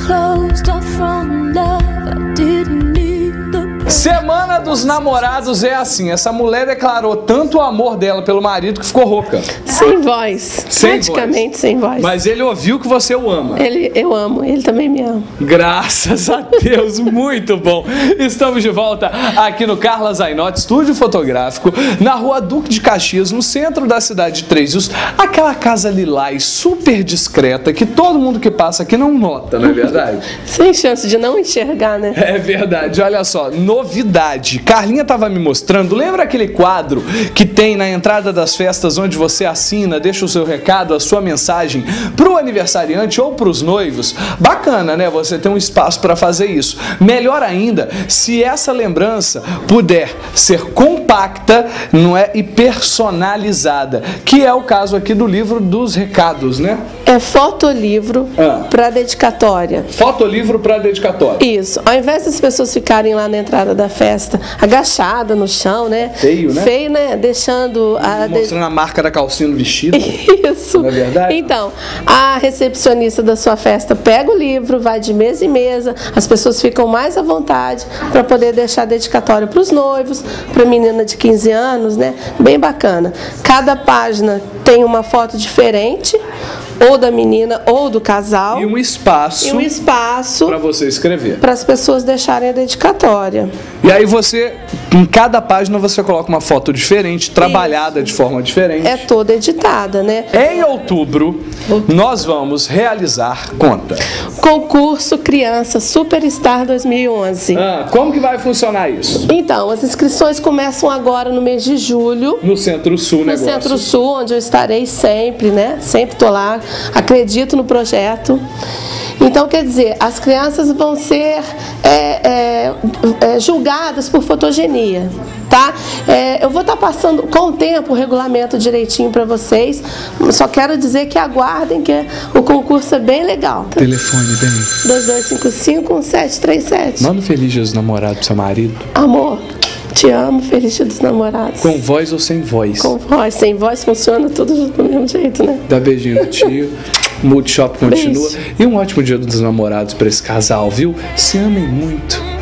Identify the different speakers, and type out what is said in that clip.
Speaker 1: closed off from love. I didn't need the
Speaker 2: Semana dos Namorados é assim. Essa mulher declarou tanto o amor dela pelo marido que ficou rouca.
Speaker 3: Sem voz. Praticamente sem voz.
Speaker 2: Mas ele ouviu que você o ama.
Speaker 3: Eu amo, ele também me ama.
Speaker 2: Graças a Deus, muito bom. Estamos de volta aqui no Carla Zainotti, estúdio fotográfico, na rua Duque de Caxias, no centro da cidade de Três Rios. Aquela casa lilás super discreta que todo mundo que passa aqui não nota, não é verdade?
Speaker 3: Sem chance de não enxergar, né?
Speaker 2: É verdade, olha só, novidade. Carlinha estava me mostrando, lembra aquele quadro que tem na entrada das festas onde você assina, deixa o seu recado, a sua mensagem pro aniversariante ou pros noivos? Bacana, né? Você tem um espaço para fazer isso. Melhor ainda, se essa lembrança puder ser compacta, não é, e personalizada, que é o caso aqui do livro dos recados, né?
Speaker 3: É fotolivro para dedicatória.
Speaker 2: Fotolivro para dedicatória.
Speaker 3: Isso. Ao invés das pessoas ficarem lá na entrada da festa, agachada no chão, né?
Speaker 2: Feio, né?
Speaker 3: Feio, né? Deixando
Speaker 2: mostrando a marca da calcinha no vestido.
Speaker 3: Isso.
Speaker 2: Não é verdade?
Speaker 3: Então, a recepcionista da sua festa pega o livro, vai de mesa em mesa, as pessoas ficam mais à vontade para poder deixar dedicatório para os noivos, para a menina de 15 anos, né? Bem bacana. Cada página tem uma foto diferente, ou da menina ou do casal.
Speaker 2: E um espaço para você escrever.
Speaker 3: Para as pessoas deixarem a dedicatória.
Speaker 2: E aí você, em cada página, você coloca uma foto diferente, trabalhada de forma diferente.
Speaker 3: É toda editada, né?
Speaker 2: Em outubro, nós vamos realizar, conta.
Speaker 3: Concurso Criança Superstar 2011.
Speaker 2: Como que vai funcionar isso?
Speaker 3: Então, as inscrições começam agora no mês de julho.
Speaker 2: No Centro-Sul,
Speaker 3: No Centro-Sul, onde eu estarei sempre, né? Sempre tô lá, acredito no projeto. Então, quer dizer, as crianças vão ser julgadas por fotogenia, tá? Eu vou estar passando com o tempo o regulamento direitinho para vocês. Só quero dizer que aguardem, que o concurso é bem legal.
Speaker 2: Telefone, bem.
Speaker 3: 2255-1737.
Speaker 2: Manda um feliz dia dos namorados pro seu marido.
Speaker 3: Amor, te amo, feliz dia dos namorados.
Speaker 2: Com voz ou sem voz?
Speaker 3: Com voz, sem voz funciona tudo do mesmo jeito, né?
Speaker 2: Dá beijinho no tio. Multishop continua.
Speaker 3: Beijo.
Speaker 2: E um ótimo dia dos namorados para esse casal, viu? Se amem muito.